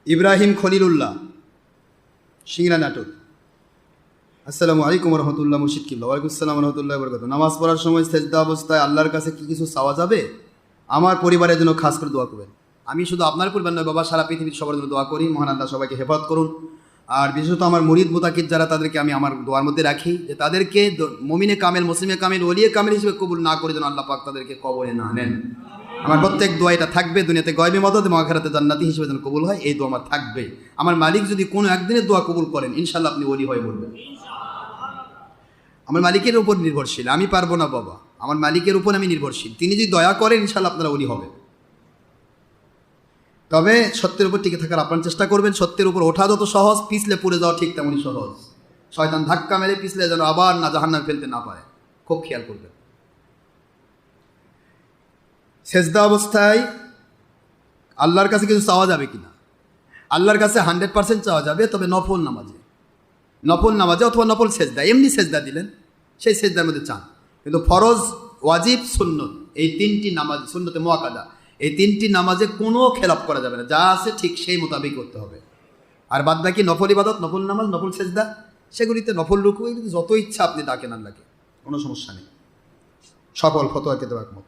ইব্রাহিম খলিলুল্লাহ, সিংড়া নাটক। আসসালামু আলাইকুম রহমতুল্লাহ। মুর্শিদ কিবলা। ওয়ালাইকুম আসসালাম রহমতুল্লাহ বরকাতুহু। নামাজ পড়ার সময় সেজদা অবস্থায় আল্লাহর কাছে কি কিছু চাওয়া যাবে? আমার পরিবারের জন্য খাস করে দোয়া করবেন। আমি শুধু আপনার পরিবার নয় বাবা, সারা পৃথিবীর সবার জন্য দোয়া করি। মহান আল্লাহ সবাইকে হেফাজত করুন। আর বিশেষত আমার মুরিদ মুতাকিদ যারা, তাদেরকে আমি আমার দোয়ার মধ্যে রাখি, যে তাদেরকে মমিনে কামেল, মুসলিমে কামেল, ওলিয়ে কামেল হিসেবে কবুল না করে যেন আল্লাহ পাক তাদেরকে কবরে না নেন। আমার প্রত্যেক দোয়া এটা থাকবে, দুনিয়াতে গয়বি মদদ এবং আখিরাতে জান্নাতি হিসেবে যেন কবুল হয়, এই দোয়া আমার থাকবে। আমার মালিক যদি কোনো একদিনের দোয়া কবুল করেন, ইনশাল্লাহ আপনি ওলি হয়ে বলবেন। আমার মালিকের উপর নির্ভরশীল, আমি পারবো না বাবা, আমার মালিকের উপর আমি নির্ভরশীল। তিনি যদি দয়া করেন, ইনশাল্লাহ আপনারা ওলি হবে। তবে সত্যের উপর টিকে থাকার আপনার চেষ্টা করবেন। সত্যের উপর ওঠা যত সহজ, পিছলে পড়ে যাওয়া ঠিক তেমনই সহজ। শয়তান ধাক্কা মেরে পিছলে যেন আবার না জাহান্নামে ফেলতে না পারে, খুব খেয়াল করবেন। সেজদা অবস্থায় আল্লাহর কাছে কিছু চাওয়া যাবে কিনা? আল্লাহর কাছে 100% চাওয়া যাবে, তবে নফল নামাজে অথবা নফল সেজদা, এমনি সেজদা দিলেন, সেই সেজদার মধ্যে চান। কিন্তু ফরজ, ওয়াজিব, সুন্নত, এই তিনটি নামাজ, সুন্নতে মুআক্কাদা, এই তিনটি নামাজে কোনো খেলাপ করা যাবে না। যা আছে ঠিক সেই মোতাবেক করতে হবে। আর বাদ বাকি নফল ইবাদত, নফল নামাজ, নফল সেজদা, সেগুলিতে নফল রুকু, এগুলিতে যত ইচ্ছা আপনি ডাকেন আল্লাহকে, কোনো সমস্যা নেই। সকল ফতোয়াকে দেওয়া একমত।